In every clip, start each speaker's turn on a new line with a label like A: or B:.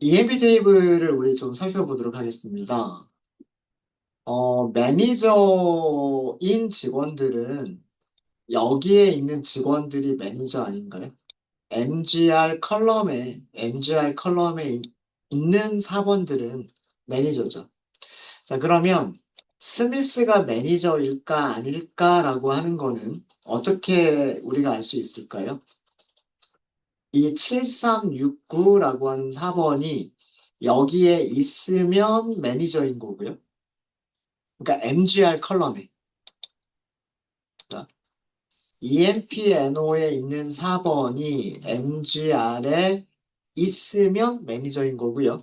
A: EMP 테이블을 우리 좀 살펴보도록 하겠습니다. 매니저인 직원들은 여기에 있는 직원들이 매니저 아닌가요? MGR 컬럼에 있는 사본들은 매니저죠. 자, 그러면 스미스가 매니저일까 아닐까라고 하는 거는 어떻게 우리가 알 수 있을까요? 이 7369라고 하는 사본이 여기에 있으면 매니저인 거고요. 그러니까 MGR 컬럼에. EMPNO에 있는 4번이 MGR에 있으면 매니저인 거고요.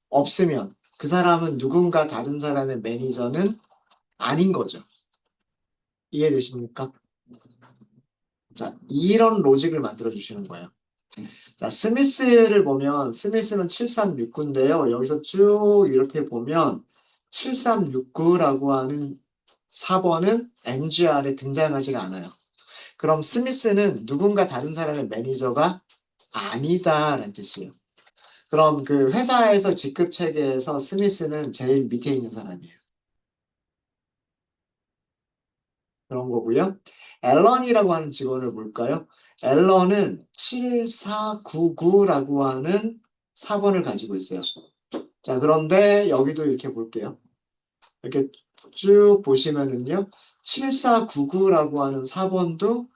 A: 없으면 그 사람은 누군가 다른 사람의 매니저는 아닌 거죠. 이해되십니까? 자, 이런 로직을 만들어 주시는 거예요. 자, 스미스를 보면 스미스는 7369인데요. 여기서 쭉 이렇게 보면 7369라고 하는 4번은 MGR에 등장하지가 않아요. 그럼 스미스는 누군가 다른 사람의 매니저가 아니다라는 뜻이에요. 그럼 그 회사에서 직급 체계에서 스미스는 제일 밑에 있는 사람이에요. 그런 거고요. 앨런이라고 하는 직원을 볼까요? 앨런은 7499라고 하는 사본을 가지고 있어요. 자, 그런데 여기도 이렇게 볼게요. 이렇게 쭉 보시면은요. 7499라고 하는 사본도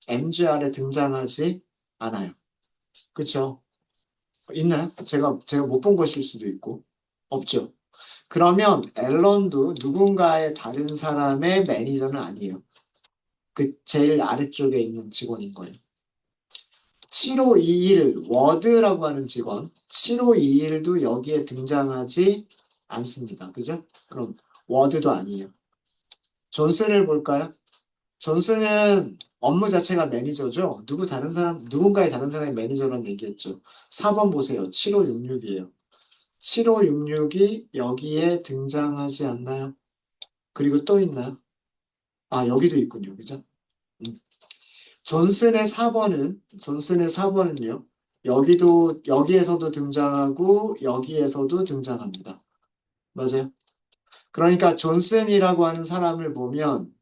A: MGR에 등장하지 않아요. 그쵸? 있나요? 제가 못 본 것일 수도 있고. 없죠. 그러면 앨런도 누군가의 다른 사람의 매니저는 아니에요. 그 제일 아래쪽에 있는 직원인 거예요. 7521 워드라고 하는 직원 7521도 여기에 등장하지 않습니다. 그죠? 그럼 워드도 아니에요. 존슨을 볼까요? 존슨은 업무 자체가 매니저죠. 누군가의 다른 사람의 매니저라는 얘기했죠. 4번 보세요. 7566이에요. 7566이 여기에 등장하지 않나요? 그리고 또 있나요? 아, 여기도 있군요. 그죠? 음. 존슨의 4번은요. 여기에서도 등장하고, 여기에서도 등장합니다. 맞아요. 그러니까 존슨이라고 하는 사람을 보면,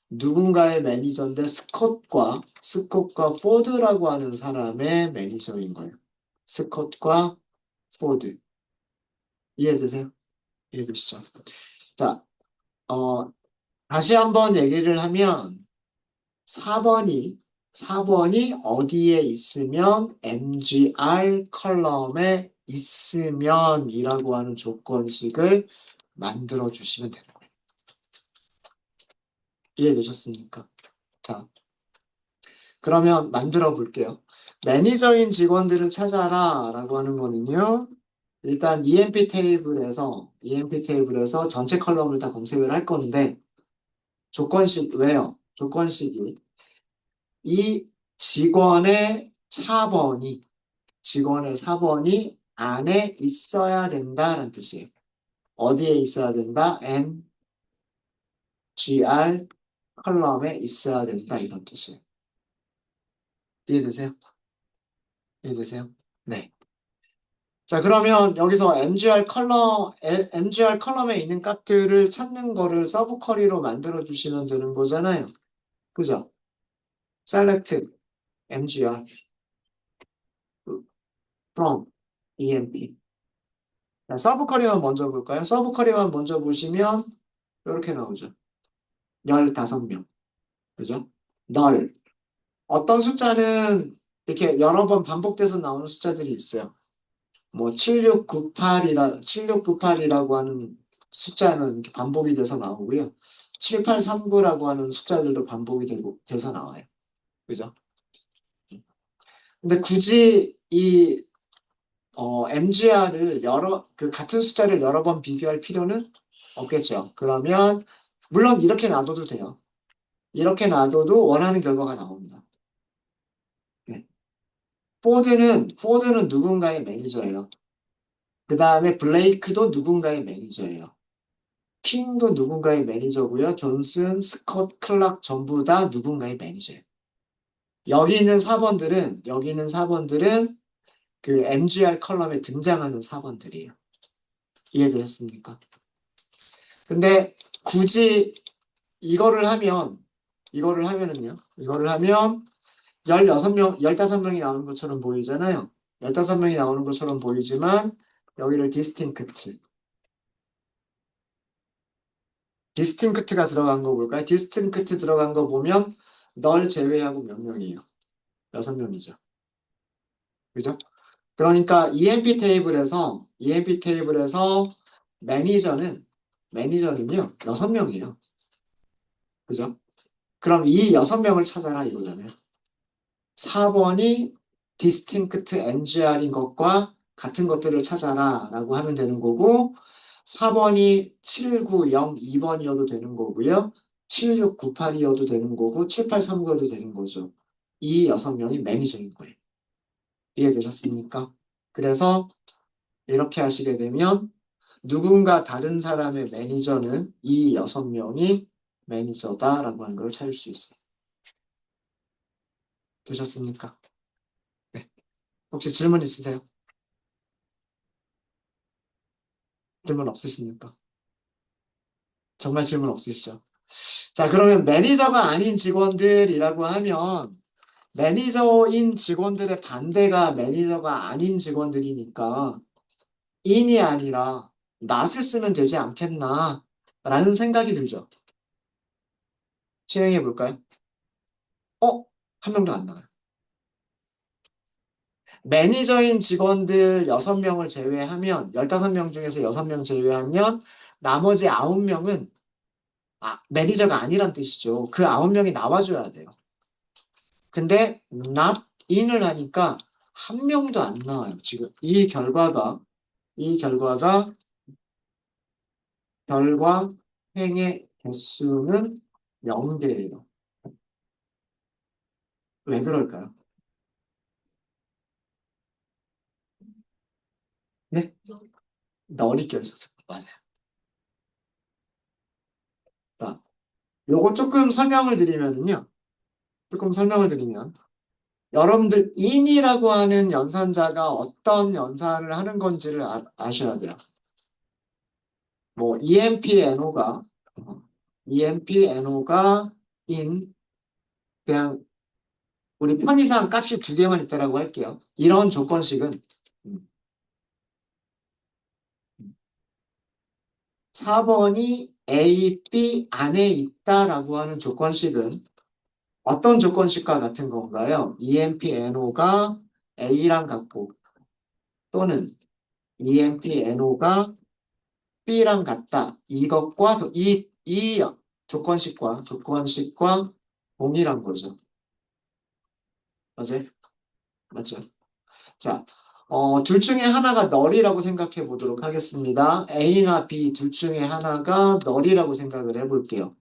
A: 누군가의 매니저인데 스콧과 포드라고 하는 사람의 매니저인 거예요. 스콧과 포드. 이해되세요? 이해되시죠? 자, 어, 다시 한번 얘기를 하면 4번이 4번이 어디에 있으면 MGR 컬럼에 있으면이라고 하는 조건식을 만들어 주시면 되는 거예요. 이해되셨습니까? 자, 그러면 만들어 볼게요. 매니저인 직원들을 찾아라 라고 하는 거는요. 일단 EMP 테이블에서 전체 컬럼을 다 검색을 할 건데 왜요? 이 직원의 4번이 안에 있어야 된다라는 뜻이에요. 어디에 있어야 된다? MGR 컬럼에 있어야 된다 이런 뜻이에요. 이해되세요? 이해되세요? 네. 자, 그러면 여기서 MGR 컬럼에 있는 값들을 찾는 거를 서브 쿼리로 만들어 주시면 되는 거잖아요. 그죠? select MGR from EMP. 자, 서브 쿼리만 먼저 볼까요? 서브 쿼리만 먼저 보시면 이렇게 나오죠. 15명. 그죠? 널. 어떤 숫자는 이렇게 여러 번 반복돼서 나오는 숫자들이 있어요. 뭐 7698이라고 하는 숫자는 이렇게 반복이 돼서 나오고요. 7839라고 하는 숫자들도 돼서 나와요. 그죠? 근데 굳이 이 MGR을 같은 숫자를 여러 번 비교할 필요는 없겠죠. 그러면 물론 이렇게 놔둬도 돼요. 이렇게 놔둬도 원하는 결과가 나옵니다. 네. 포드는 누군가의 매니저예요. 그 다음에 블레이크도 누군가의 매니저예요. 킹도 누군가의 매니저고요. 존슨, 스콧, 클락 전부 다 누군가의 매니저예요. 여기 있는 4번들은 그 MGR 컬럼에 등장하는 4번들이에요. 이해되셨습니까? 근데 굳이 이거를 하면 16명, 15명이 나오는 것처럼 보이잖아요. 15명이 나오는 것처럼 보이지만 여기를 디스팅크트가 들어간 거 볼까요? 디스팅크트 들어간 거 보면 널 제외하고 몇 명이에요? 6명이죠. 그죠? 그러니까 EMP 테이블에서 매니저는요 6명이에요. 그죠? 그럼 이 6명을 찾아라 이거잖아요. 4번이 distinct MGR인 것과 같은 것들을 찾아라 라고 하면 되는 거고 4번이 7902번이어도 되는 거고요. 7698이어도 되는 거고 7839여도 되는 거죠. 이 6명이 매니저인 거예요. 이해되셨습니까? 그래서 이렇게 하시게 되면 누군가 다른 사람의 매니저는 이 6명이 매니저다라고 하는 걸 찾을 수 있어요. 되셨습니까? 네. 혹시 질문 있으세요? 질문 없으십니까? 정말 질문 없으시죠? 자, 그러면 매니저가 아닌 직원들이라고 하면 매니저인 직원들의 반대가 매니저가 아닌 직원들이니까 in이 아니라 not을 쓰면 되지 않겠나 라는 생각이 들죠. 실행해 볼까요? 한 명도 안 나와요. 매니저인 직원들 6명을 제외하면 15명 중에서 6명 제외하면 나머지 9명은 매니저가 아니란 뜻이죠. 그 9명이 나와줘야 돼요. 근데 not in을 하니까 한 명도 안 나와요. 지금 이 결과가 결과 행의 개수는 0개예요. 왜 그럴까요? 네? 널이 껴있어서. 맞아요. 자, 요거 조금 설명을 드리면 여러분들 in이라고 하는 연산자가 어떤 연산을 하는 건지를 아셔야 돼요. 뭐 EMPNO가 in 그냥 우리 편의상 값이 두 개만 있다라고 할게요. 이런 조건식은 4번이 A, B 안에 있다라고 하는 조건식은 어떤 조건식과 같은 건가요? EMPNO가 A랑 같고 또는 EMPNO가 B랑 같다. 이것과 이 조건식과 동일한 거죠. 맞아요? 맞죠? 자, 둘 중에 하나가 널이라고 생각해 보도록 하겠습니다. A나 B 둘 중에 하나가 널이라고 생각을 해볼게요.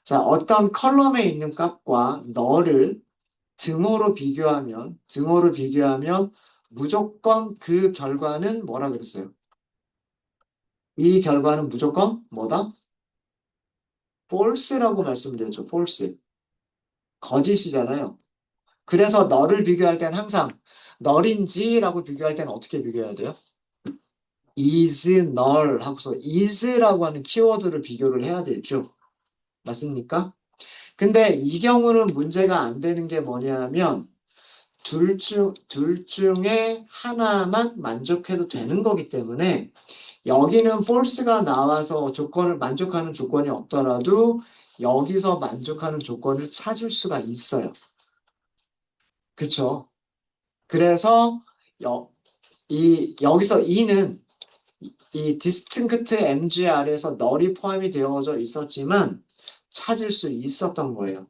A: 자, 어떤 컬럼에 있는 값과 널을 등호로 비교하면 무조건 그 결과는 뭐라 그랬어요? 이 결과는 무조건 뭐다? false라고 말씀드렸죠. false. 거짓이잖아요. 그래서 널을 비교할 땐 항상 널인지라고 비교할 때는 어떻게 비교해야 돼요? is null 하고서 is라고 하는 키워드를 비교를 해야 되죠. 맞습니까? 근데 이 경우는 문제가 안 되는 게 뭐냐면 둘 중에 하나만 만족해도 되는 거기 때문에 여기는 false가 나와서 조건을 만족하는 조건이 없더라도 여기서 만족하는 조건을 찾을 수가 있어요. 그쵸? 그래서 여기서 e는 이 distinct MGR에서 널이 포함이 되어져 있었지만 찾을 수 있었던 거예요.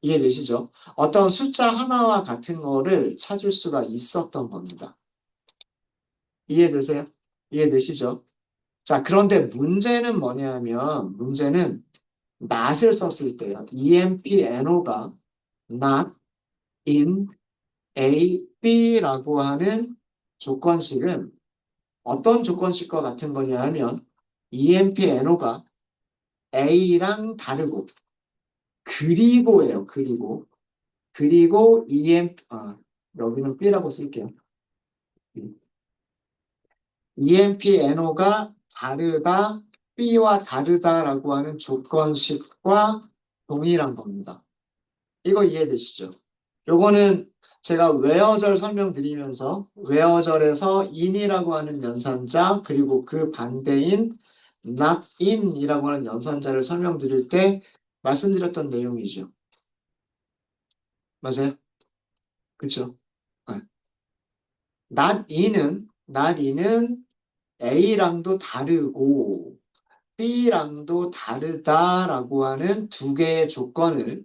A: 이해되시죠? 어떤 숫자 하나와 같은 거를 찾을 수가 있었던 겁니다. 이해되세요? 이해되시죠? 자, 그런데 문제는 not을 썼을 때요. EMPNO가 not in A, B라고 하는 조건식은 어떤 조건식과 같은 거냐 하면 EMPNO가 A랑 다르고 그리고예요. 그리고 그리고 여기는 B라고 쓸게요. EMPNO가 다르다, B와 다르다라고 하는 조건식과 동일한 겁니다. 이거 이해되시죠? 요거는 제가 웨어절 설명드리면서 웨어절에서 in이라고 하는 연산자 그리고 그 반대인 not in이라고 하는 연산자를 설명드릴 때 말씀드렸던 내용이죠. 맞아요? 그렇죠? 네. not in은 A랑도 다르고 B랑도 다르다라고 하는 두 개의 조건을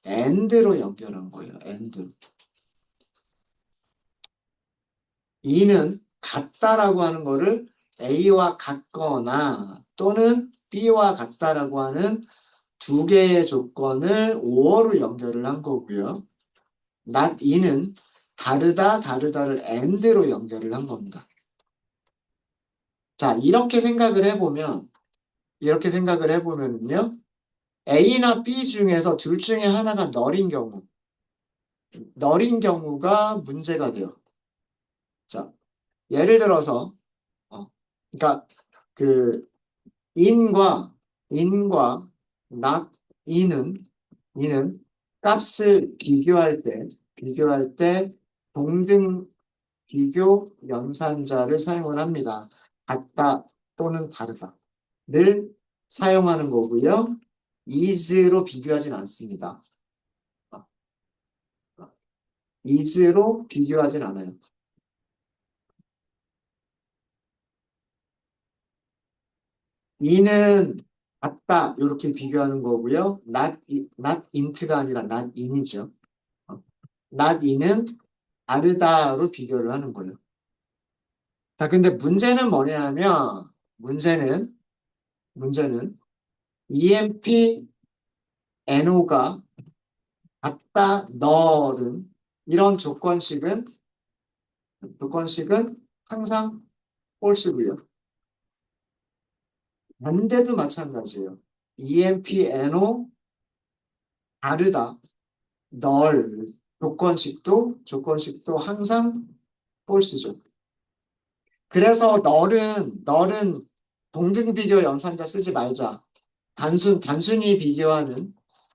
A: and로 연결한 거예요. and. 이는 같다라고 하는 거를 A와 같거나 또는 B와 같다라고 하는 두 개의 조건을 or로 연결을 한 거고요. not 이는 다르다를 and로 연결을 한 겁니다. 자, 이렇게 생각을 해보면요. A나 B 중에서 둘 중에 하나가 널인 경우가 문제가 돼요. 자, 예를 들어서, 그러니까 그 in과 not in은 값을 비교할 때 동등 비교 연산자를 사용을 합니다. 같다 또는 다르다를 사용하는 거고요. is로 비교하진 않습니다. is로 비교하진 않아요. 이는 같다 이렇게 비교하는 거고요. not int가 아니라 not in이죠. 어, not in은 다르다로 비교를 하는 거예요. 자, 근데 문제는 뭐냐 하면 문제는 EMP NO가 같다 널은 이런 조건식은 항상 홀수고요. 반대도 마찬가지예요. EMP NO 다르다 널 조건식도 항상 홀수죠. 그래서 널은 동등 비교 연산자 쓰지 말자. 단순히 비교하는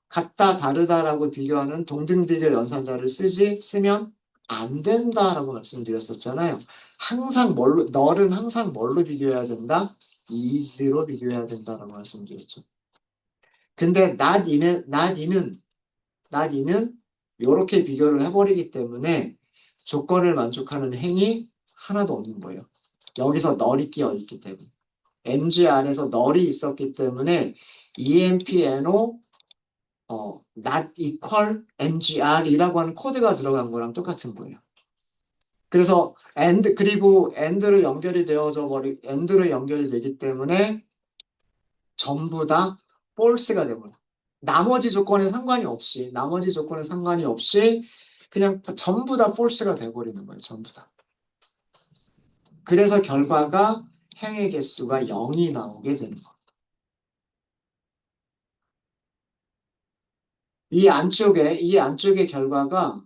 A: 같다 다르다라고 비교하는 동등 비교 연산자를 쓰면 안 된다라고 말씀드렸었잖아요. 널은 항상 뭘로 비교해야 된다? is로 비교해야 된다라고 말씀드렸죠. 근데 not in은 이렇게 비교를 해버리기 때문에 조건을 만족하는 행이 하나도 없는 거예요. 여기서 널이 끼어 있기 때문에. MG 안에서 널이 있었기 때문에 EMPNO not equal MGR이라고 하는 코드가 들어간 거랑 똑같은 거예요. 그래서 그리고 end로 연결이 되기 때문에 전부 다 false가 되고요. 나머지 조건에 상관이 없이 그냥 전부 다 false가 돼버리는 거예요. 전부 다. 그래서 결과가 행의 개수가 0이 나오게 되는 거예요.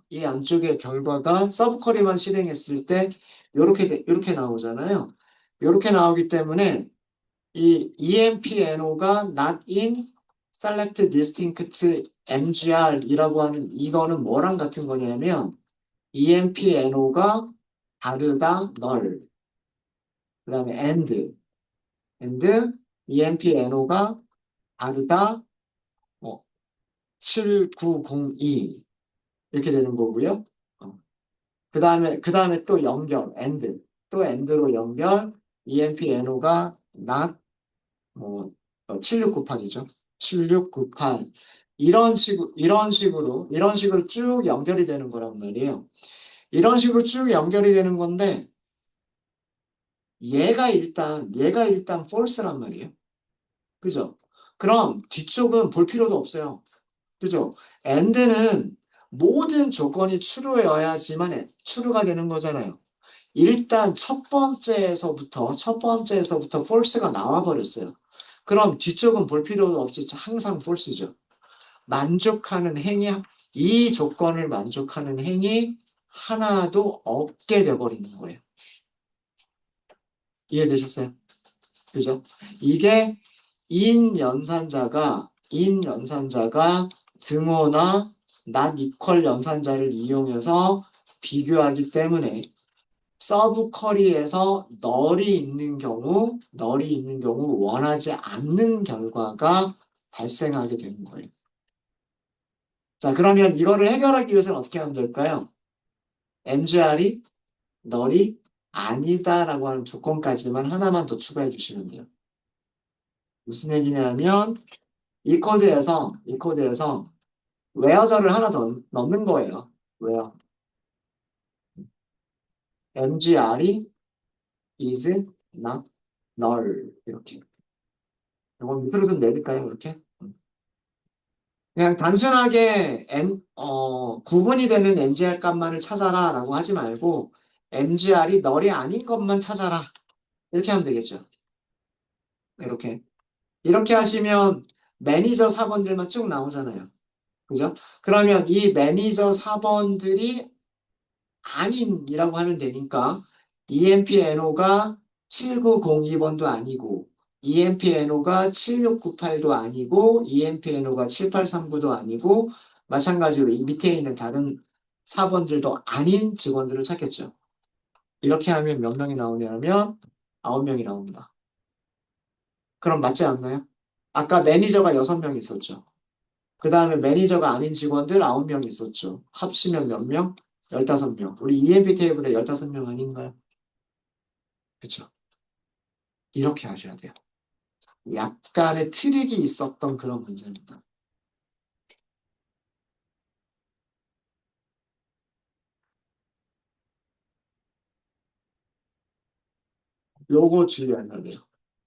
A: 이 안쪽의 결과가 서브쿼리만 실행했을 때 요렇게 나오잖아요. 요렇게 나오기 때문에 이 EMPNO가 not in select distinct MGR이라고 하는 이거는 뭐랑 같은 거냐면 EMPNO가 다르다 널 그다음에 and EMPNO가 다르다 7902 이렇게 되는 거고요. 그 다음에 또 연결 또 and로 연결 EMPNO가 not 7698이죠. 7698 이런 식으로 쭉 연결이 되는 거란 말이에요. 이런 식으로 쭉 연결이 되는 건데 얘가 일단 false란 말이에요. 그죠? 그럼 뒤쪽은 볼 필요도 없어요. 그죠? and는 모든 조건이 true여야지만 true가 되는 거잖아요. 일단 첫 번째에서부터 false가 나와 버렸어요. 그럼 뒤쪽은 볼 필요도 없이 항상 false죠. 만족하는 행위 이 조건을 만족하는 행이 하나도 없게 돼버리는 거예요. 이해되셨어요? 그죠? 이게 인 연산자가 등호나 not equal 연산자를 이용해서 비교하기 때문에 서브 쿼리에서 널이 있는 경우 원하지 않는 결과가 발생하게 되는 거예요. 자, 그러면 이거를 해결하기 위해서는 어떻게 하면 될까요? MGR이 널이 아니다라고 하는 조건까지만 하나만 더 추가해 주시면 돼요. 무슨 얘기냐면 이 코드에서 where저를 하나 더 넣는 거예요. where MGR이 is not null 이렇게. 이건 밑으로 좀 내릴까요? 이렇게. 그냥 단순하게 구분이 되는 MGR 값만을 찾아라 라고 하지 말고 MGR이 널이 아닌 것만 찾아라. 이렇게 하면 되겠죠. 이렇게. 이렇게 하시면 매니저 4번들만 쭉 나오잖아요. 그죠? 그러면 이 매니저 4번들이 아닌이라고 하면 되니까 EMPNO가 7902번도 아니고 EMPNO가 7698도 아니고 EMPNO가 7839도 아니고 마찬가지로 이 밑에 있는 다른 4번들도 아닌 직원들을 찾겠죠. 이렇게 하면 몇 명이 나오냐면 9명이 나옵니다. 그럼 맞지 않나요? 아까 매니저가 6명 있었죠. 그 다음에 매니저가 아닌 직원들 9명 있었죠. 합치면 몇 명? 15명. 우리 EMP 테이블에 15명 아닌가요? 그쵸? 이렇게 하셔야 돼요. 약간의 트릭이 있었던 그런 문제입니다. 요거 주의하셔야 돼요.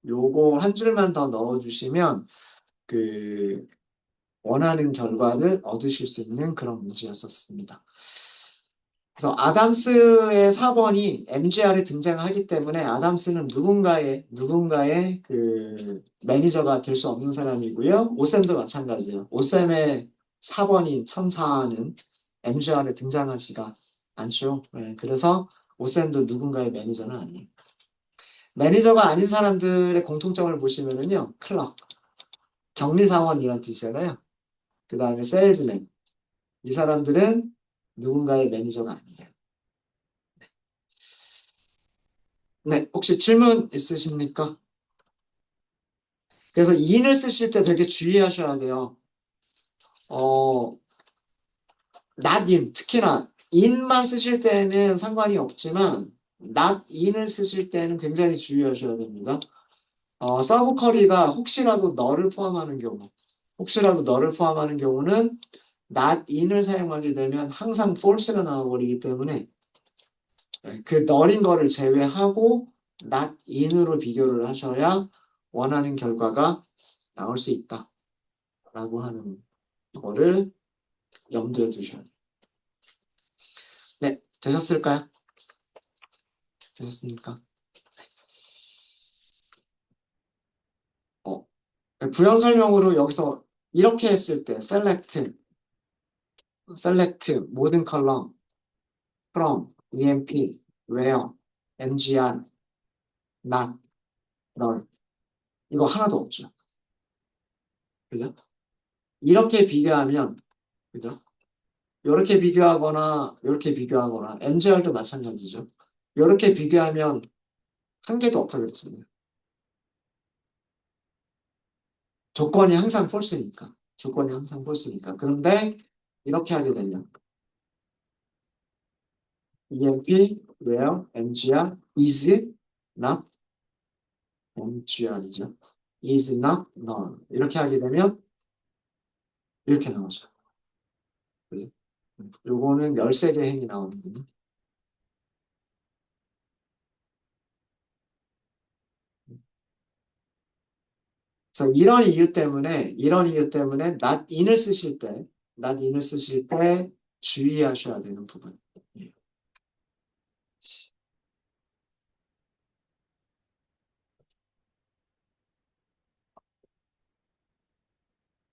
A: 요거 한 줄만 더 넣어주시면 그 원하는 결과를 얻으실 수 있는 그런 문제였었습니다. 그래서 아담스의 4번이 MGR에 등장하기 때문에 아담스는 누군가의 그 매니저가 될 수 없는 사람이고요. 오셈도 마찬가지예요. 오셈의 4번인 천사는 MGR에 등장하지가 않죠. 네, 그래서 오셈도 누군가의 매니저는 아니에요. 매니저가 아닌 사람들의 공통점을 보시면은요. 클럭, 격리사원이란 뜻이잖아요. 그 다음에 세일즈맨. 이 사람들은 누군가의 매니저가 아니에요. 네, 혹시 질문 있으십니까? 그래서 in을 쓰실 때 되게 주의하셔야 돼요. 어, not in, 특히나 in만 쓰실 때는 상관이 없지만 not in을 쓰실 때는 굉장히 주의하셔야 됩니다. 서브 쿼리가 혹시라도 너를 포함하는 경우는 not in을 사용하게 되면 항상 false가 나와버리기 때문에 그 널인 거를 제외하고 not in으로 비교를 하셔야 원하는 결과가 나올 수 있다라고 하는 거를 염두에 두셔야 돼요. 네, 되셨을까요? 되셨습니까? 어, 부연 설명으로 여기서 이렇게 했을 때 select 모든 컬럼 from EMP where MGR not null 이거 하나도 없죠. 그죠? 이렇게 비교하면 그죠? 이렇게 비교하거나 MGR도 마찬가지죠. 이렇게 비교하면 한 개도 없다 그랬잖아요. 조건이 항상 false니까. 그런데 이렇게 하게 되면 EMP where MGR is not MGR이죠. is not null. 이렇게 하게 되면 이렇게 나오죠. 그죠? 요거는 13개 행이 나오거든요. 그래서 이런 이유 때문에 not in을 쓰실 때 주의하셔야 되는 부분. 예.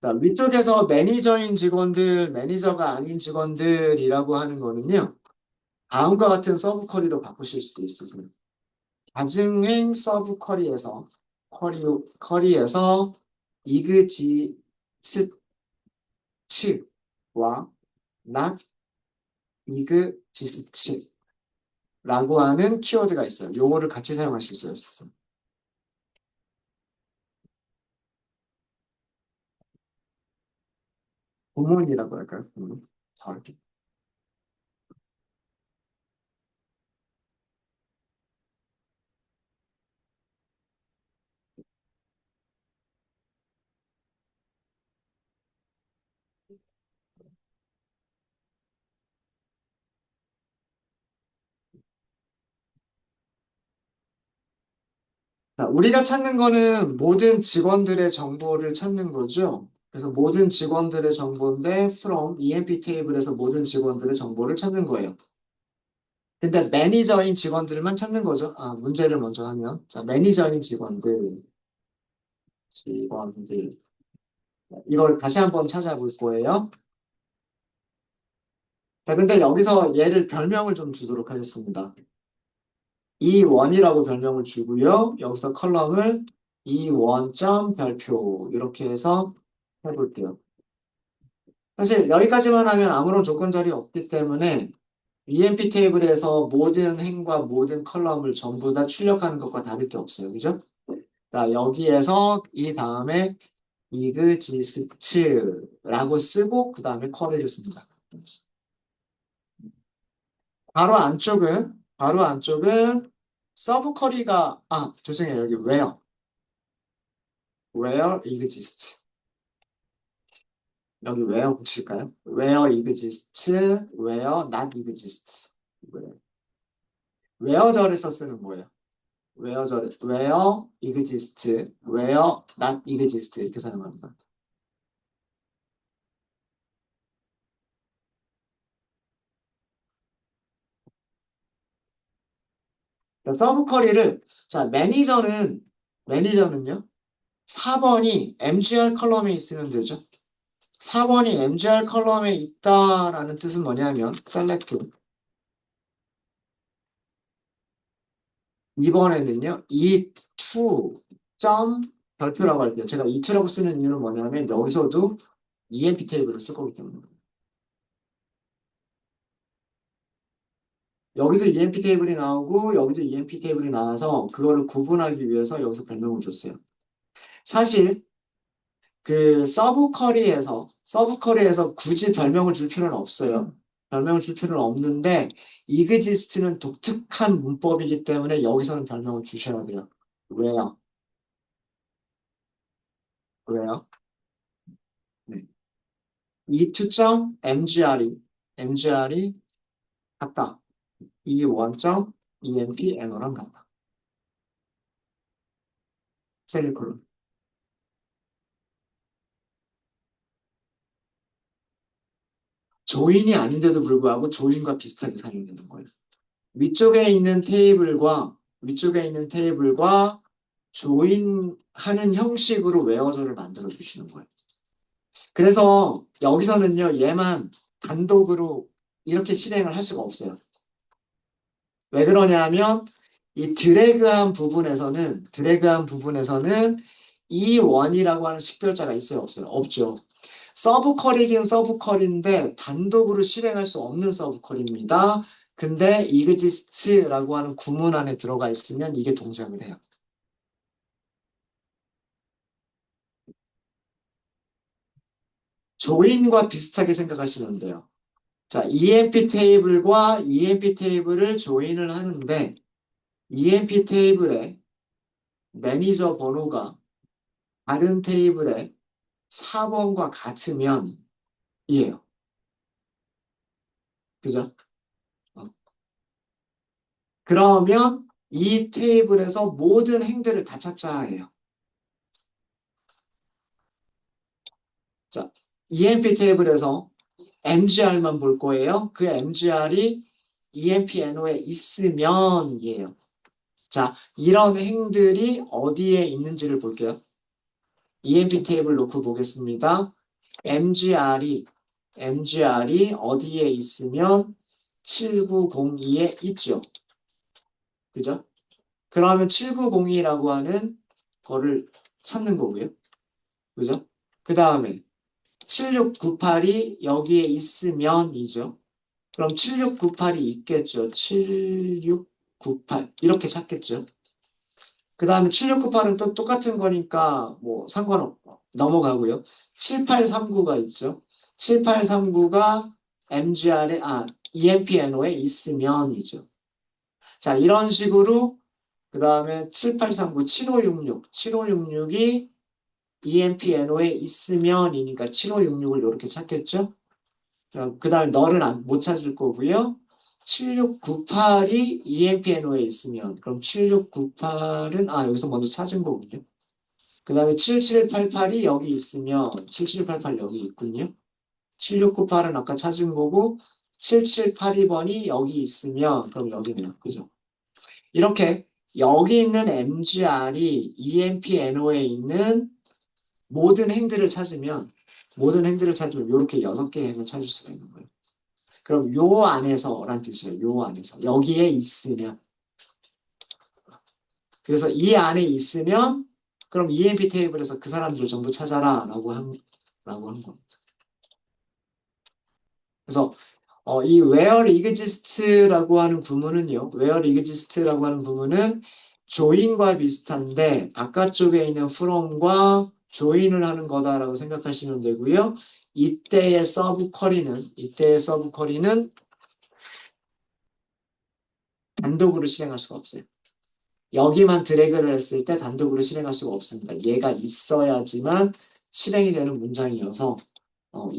A: 자, 위쪽에서 매니저인 직원들, 매니저가 아닌 직원들이라고 하는 거는요. 다음과 같은 서브 쿼리로 바꾸실 수도 있으세요. 가증행 서브 쿼리에서 이그지스츠와 not 이그지스츠라고 하는 키워드가 있어요. 요거를 같이 사용하실 수 있어요. 부문이라고 할까요? 부문. 잘. 자, 우리가 찾는 거는 모든 직원들의 정보를 찾는 거죠. 그래서 모든 직원들의 정보인데 from EMP 테이블에서 모든 직원들의 정보를 찾는 거예요. 근데 매니저인 직원들만 찾는 거죠. 아, 문제를 먼저 하면. 자, 매니저인 직원들. 이걸 다시 한번 찾아볼 거예요. 자, 근데 여기서 얘를 별명을 좀 주도록 하겠습니다. E1이라고 별명을 주고요. 여기서 컬럼을 E1점 별표 이렇게 해서 해볼게요. 사실 여기까지만 하면 아무런 조건 자리 없기 때문에 EMP 테이블에서 모든 행과 모든 컬럼을 전부 다 출력하는 것과 다를 게 없어요. 그죠? 자, 여기에서 이 다음에 이그지스츠라고 쓰고 그 다음에 쿼리를 씁니다. 바로 안쪽은 서브 쿼리가 죄송해요. 여기 where exists 여기 where 붙일까요? where exists where not exist where절에서 쓰는 거예요. where exist where not exist 이렇게 사용합니다. 서브 쿼리를 자 매니저는요 4번이 MGR 컬럼에 있으면 되죠. 4번이 MGR 컬럼에 있다라는 뜻은 뭐냐면 select 2번에는요 E2 점 별표라고 할게요. 제가 E2라고 쓰는 이유는 뭐냐면 여기서도 EMP 테이블을 쓸 거기 때문에 여기서 EMP 테이블이 나오고 여기도 EMP 테이블이 나와서 그거를 구분하기 위해서 여기서 별명을 줬어요. 사실 그 서브 쿼리에서 굳이 별명을 줄 필요는 없어요. 별명을 줄 필요는 없는데 이그지스트는 독특한 문법이기 때문에 여기서는 별명을 주셔야 돼요. 왜요? 왜요? 네. 이 투점 MGR이 같다. 이 원점 EMP NO랑 같다. 세미콜론. 조인이 아닌데도 불구하고 조인과 비슷하게 사용되는 거예요. 위쪽에 있는 테이블과 조인하는 형식으로 웨어저를 만들어 주시는 거예요. 그래서 여기서는요, 얘만 단독으로 이렇게 실행을 할 수가 없어요. 왜 그러냐면 이 드래그한 부분에서는 이 원이라고 하는 식별자가 있어요, 없어요? 없죠. 서브 쿼리긴 서브 쿼리인데 단독으로 실행할 수 없는 서브 쿼리입니다. 근데 이그지스트라고 하는 구문 안에 들어가 있으면 이게 동작을 해요. 조인과 비슷하게 생각하시면 돼요. 자, EMP 테이블을 조인을 하는데 EMP 테이블의 매니저 번호가 다른 테이블의 4번과 같으면 이에요. 그죠? 어. 그러면 이 테이블에서 모든 행들을 다 찾자 해요. 자, EMP 테이블에서 MGR만 볼 거예요. 그 MGR이 EMP NO에 있으면이에요. 자, 이런 행들이 어디에 있는지를 볼게요. EMP 테이블 놓고 보겠습니다. MGR이 어디에 있으면 7902에 있죠. 그죠? 그러면 7902라고 하는 거를 찾는 거고요. 그죠? 그 다음에 7698이 여기에 있으면이죠. 그럼 7698이 있겠죠. 7698 이렇게 찾겠죠. 그 다음에 7698은 또 똑같은 거니까 뭐 상관없고 넘어가고요. 7839가 있죠. 7839가 MGR에 EMPNO에 있으면이죠. 자, 이런 식으로 그 다음에 7839, 7566이 EMPNO에 있으면이니까 7566을 이렇게 찾겠죠. 그 다음에 너는 못 찾을 거고요. 7698이 EMPNO에 있으면 그럼 7698은 여기서 먼저 찾은 거군요. 그 다음에 7788이 여기 있으면 7788 여기 있군요. 7698은 아까 찾은 거고 7782번이 여기 있으면 그럼 여기네요. 그죠? 이렇게 여기 있는 MGR이 EMPNO에 있는 모든 행들을 찾으면 이렇게 6개의 행을 찾을 수가 있는 거예요. 그럼 요 안에서란 뜻이에요. 요 안에서. 여기에 있으면. 그래서 이 안에 있으면 그럼 EMP 테이블에서 그 사람들을 전부 찾아라 라고 한 겁니다. 그래서 이 where exist라고 하는 구문은 join과 비슷한데 바깥쪽에 있는 from과 join을 하는 거다라고 생각하시면 되고요. 이때의 서브 쿼리는 단독으로 실행할 수가 없어요. 여기만 드래그를 했을 때 단독으로 실행할 수가 없습니다. 얘가 있어야지만 실행이 되는 문장이어서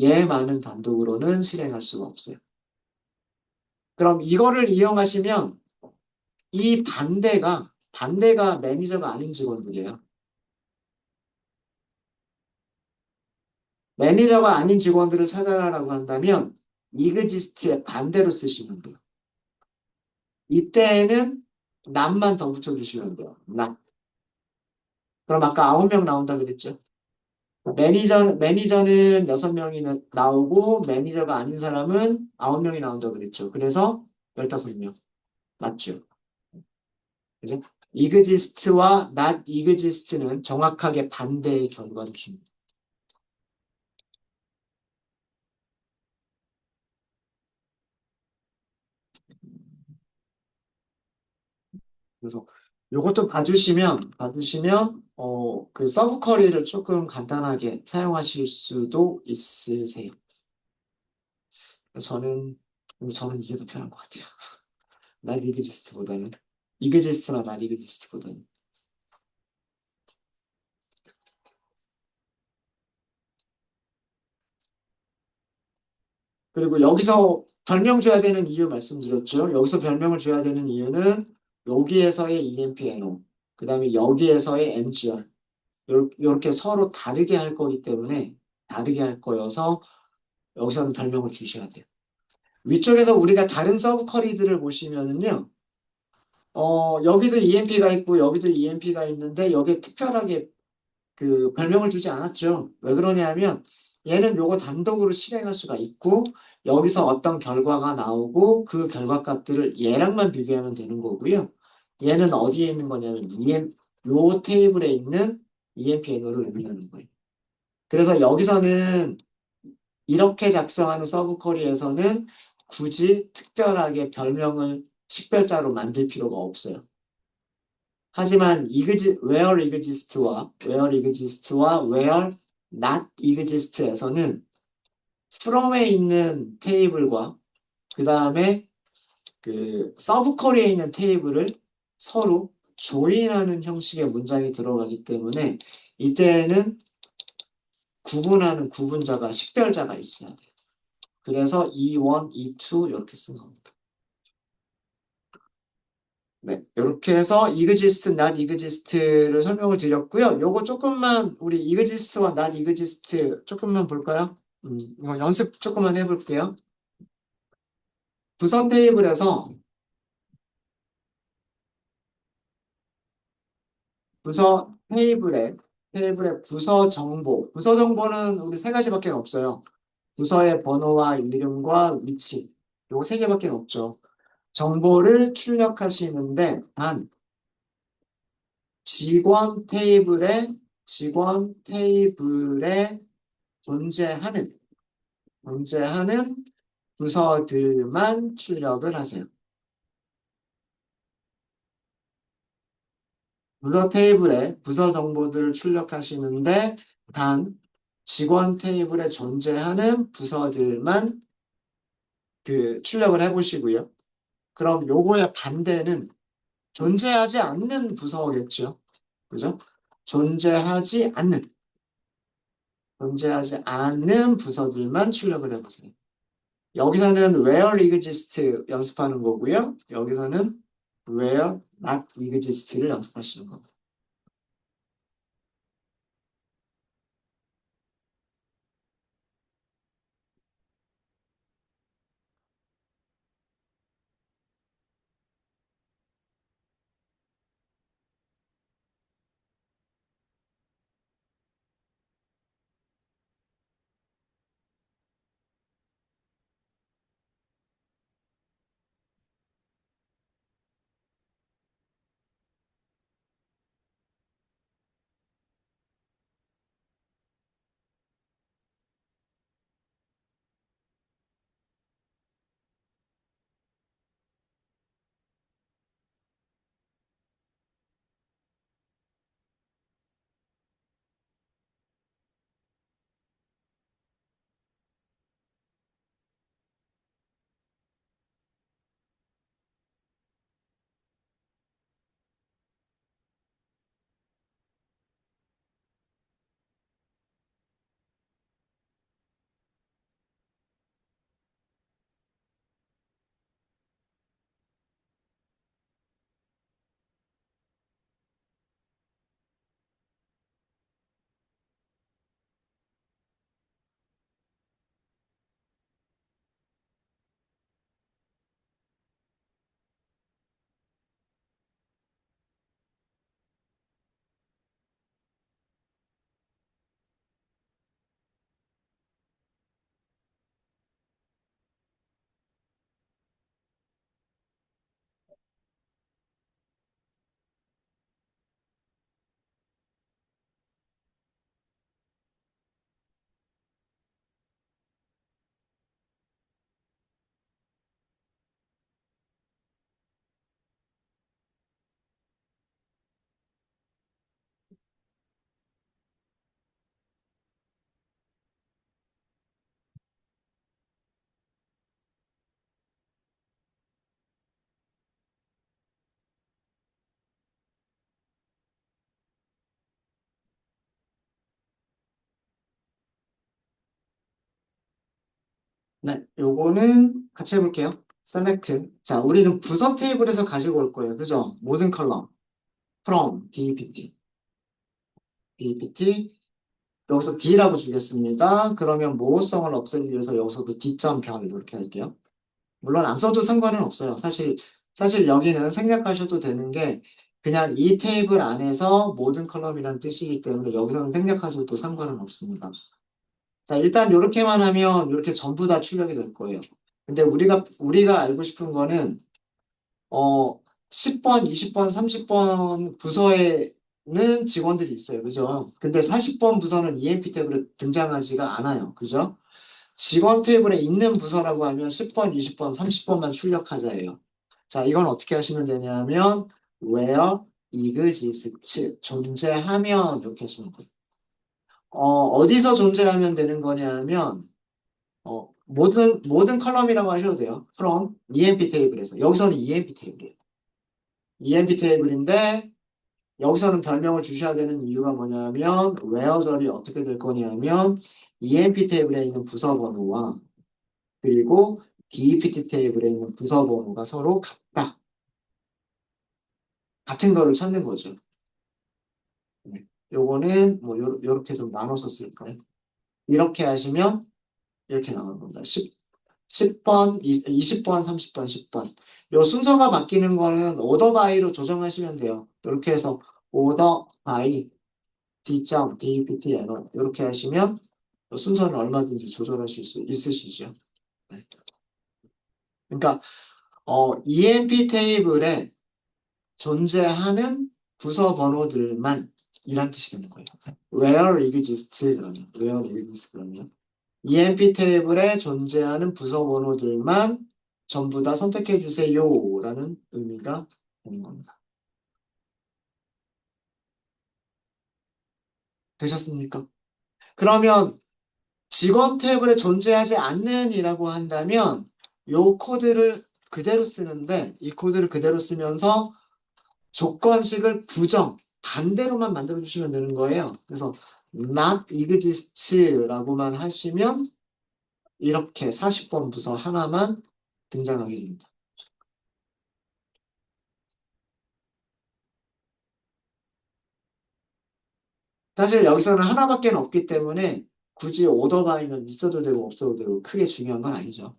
A: 얘만은 단독으로는 실행할 수가 없어요. 그럼 이거를 이용하시면 이 반대가 매니저가 아닌 직원들이에요. 매니저가 아닌 직원들을 찾아라라고 한다면 이그지스트의 반대로 쓰시면 돼요. 이때에는 nat만 더 붙여주시면 돼요. not. 그럼 아까 9명 나온다 그랬죠? 매니저는 6명이 나오고 매니저가 아닌 사람은 9명이 나온다 그랬죠. 그래서 15명. 맞죠? 그죠? 이그지스트와 not 이그지스트는 정확하게 반대의 결과를 줍니다. 그래서 요것도 봐주시면 그 서브 쿼리를 조금 간단하게 사용하실 수도 있으세요. 저는 저는 이게 더 편한 것 같아요. not 이그지스트보다는 이그지스트나 not 이그지스트보다는. 그리고 여기서 별명 줘야 되는 이유 말씀드렸죠. 여기서 별명을 줘야 되는 이유는 여기에서의 EMPNO, 그 다음에 여기에서의 MGR 이렇게 서로 다르게 할 거기 때문에 다르게 할 거여서 여기서는 별명을 주셔야 돼요. 위쪽에서 우리가 다른 서브 쿼리들을 보시면은요. 여기도 EMP가 있고 여기도 EMP가 있는데 여기에 특별하게 그 별명을 주지 않았죠. 왜 그러냐면 얘는 요거 단독으로 실행할 수가 있고 여기서 어떤 결과가 나오고 그 결과 값들을 얘랑만 비교하면 되는 거고요. 얘는 어디에 있는 거냐면 요 테이블에 있는 EMP 애너를 의미하는 거예요. 그래서 여기서는 이렇게 작성하는 서브 쿼리에서는 굳이 특별하게 별명을 식별자로 만들 필요가 없어요. 하지만 where exist와 where not exist에서는 from에 있는 테이블과 그 다음에 그 서브 쿼리에 있는 테이블을 서로 조인하는 형식의 문장이 들어가기 때문에 이때에는 구분하는 구분자가 식별자가 있어야 돼요. 그래서 E1, E2 이렇게 쓴 겁니다. 네, 이렇게 해서 exist, not exist를 설명을 드렸고요. 요거 조금만 우리 exist와 not exist 조금만 볼까요? 이거 연습 조금만 해볼게요. 부서 테이블에서 부서 테이블에 테이블의 부서 정보. 부서 정보는 우리 세 가지밖에 없어요. 부서의 번호와 이름과 위치. 요거 세 개밖에 없죠. 정보를 출력하시는데 단 직원 테이블에 존재하는 부서들만 출력을 하세요. 부서 테이블에 부서 정보들을 출력하시는데 단 직원 테이블에 존재하는 부서들만 출력을 해보시고요. 그럼 요거의 반대는 존재하지 않는 부서겠죠. 그죠? 존재하지 않는, 존재하지 않는 부서들만 출력을 해보세요. 여기서는 where exist 연습하는 거고요. 여기서는 where not exist를 연습하시는 겁니다. 네, 요거는 같이 해볼게요. select. 자, 우리는 부서 테이블에서 가지고 올 거예요. 그죠? 모든 컬럼. from, DPT. 여기서 D라고 주겠습니다. 그러면 모호성을 없애기 위해서 여기서도 D.별 이렇게 할게요. 물론 안 써도 상관은 없어요. 사실 여기는 생략하셔도 되는 게 그냥 이 테이블 안에서 모든 컬럼이란 뜻이기 때문에 여기서는 생략하셔도 상관은 없습니다. 자, 일단 이렇게만 하면 이렇게 전부 다 출력이 될 거예요. 근데 우리가 알고 싶은 거는, 어, 10번, 20번, 30번 부서에는 직원들이 있어요. 그죠? 근데 40번 부서는 EMP 테이블에 등장하지가 않아요. 그죠? 직원 테이블에 있는 부서라고 하면 10번, 20번, 30번만 출력하자예요. 자, 이건 어떻게 하시면 되냐면, where exists, 존재하면 이렇게 하시면 돼요. 어디서 존재하면 되는 거냐면, 모든 컬럼이라고 하셔도 돼요. from EMP 테이블에서. 여기서는 EMP 테이블이에요. EMP 테이블인데, 여기서는 별명을 주셔야 되는 이유가 뭐냐면, where절이 어떻게 될 거냐면, EMP 테이블에 있는 부서 번호와, 그리고 DPT 테이블에 있는 부서 번호가 서로 같다. 같은 거를 찾는 거죠. 네. 요거는 뭐, 요렇게 좀 나눠서 쓸까요? 이렇게 하시면, 이렇게 나오는 겁니다. 10번, 20번, 30번, 10번. 요 순서가 바뀌는 거는 오더 바이로 조정하시면 돼요. 이렇게 해서 오더 바이 D점, DPT, NO 이렇게 하시면 순서는 얼마든지 조절하실 수 있으시죠. 네. 그러니까 EMP 테이블에 존재하는 부서 번호들만 이란 뜻이 되는 거예요. Where exists 그러면 Where exists 그러면 EMP 테이블에 존재하는 부서 번호들만 전부 다 선택해 주세요라는 의미가 되는 겁니다. 되셨습니까? 그러면 직원 탭에 존재하지 않는이라고 한다면 이 코드를 그대로 쓰는데 이 코드를 그대로 쓰면서 조건식을 부정, 반대로만 만들어주시면 되는 거예요. 그래서 not exist라고만 하시면 이렇게 40번 부서 하나만 등장하게 됩니다. 사실 여기서는 하나밖에 없기 때문에 굳이 오더바이는 있어도 되고 없어도 되고 크게 중요한 건 아니죠.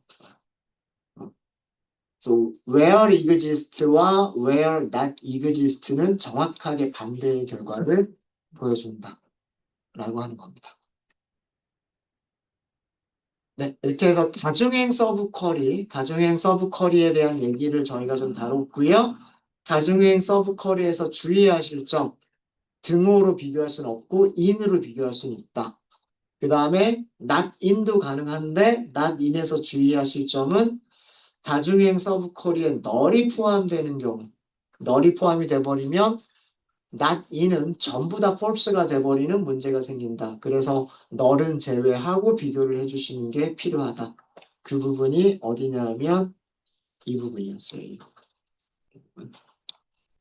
A: So where exist와 where not exist는 정확하게 반대의 결과를 보여준다 라고 하는 겁니다. 네, 이렇게 해서 다중행 서브 쿼리에 대한 얘기를 저희가 좀 다뤘고요. 다중행 서브 쿼리에서 주의하실 점, 등호로 비교할 수는 없고 in으로 비교할 수는 있다. 그 다음에 not in도 가능한데 not in에서 주의하실 점은 다중행 서브 쿼리에 널이 포함되는 경우, 널이 포함이 돼버리면 not in은 전부 다 false가 돼버리는 문제가 생긴다. 그래서 널은 제외하고 비교를 해주시는 게 필요하다. 그 부분이 어디냐면 이 부분이었어요. 이 부분.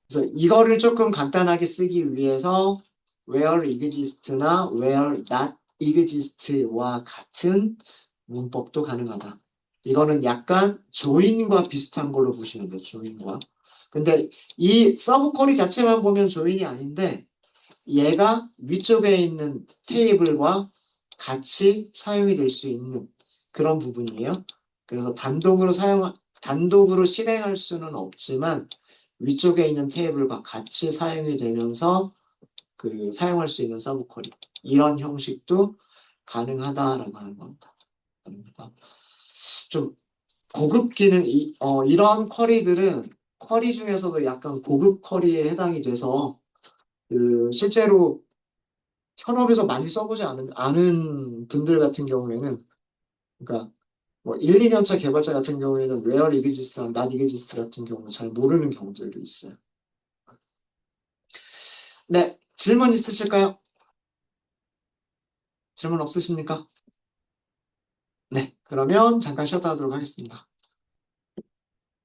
A: 그래서 이거를 조금 간단하게 쓰기 위해서 where exist나 where not exist와 같은 문법도 가능하다. 이거는 약간 조인과 비슷한 걸로 보시면 돼요. 조인과. 근데 이 서브 쿼리 자체만 보면 조인이 아닌데 얘가 위쪽에 있는 테이블과 같이 사용이 될 수 있는 그런 부분이에요. 그래서 단독으로 실행할 수는 없지만 위쪽에 있는 테이블과 같이 사용이 되면서 그 사용할 수 있는 서브 쿼리 이런 형식도 가능하다라고 하는 겁니다. 가능하다. 좀 고급 기능 이런 쿼리들은 쿼리 중에서도 약간 고급 쿼리에 해당이 돼서 그 실제로 현업에서 많이 써보지 않은 분들 같은 경우에는 그러니까 뭐 1, 2년 차 개발자 같은 경우에는 where exist나 not exist 같은 경우는 잘 모르는 경우들도 있어요. 네, 질문 있으실까요? 질문 없으십니까? 네, 그러면 잠깐 쉬었다 하도록 하겠습니다.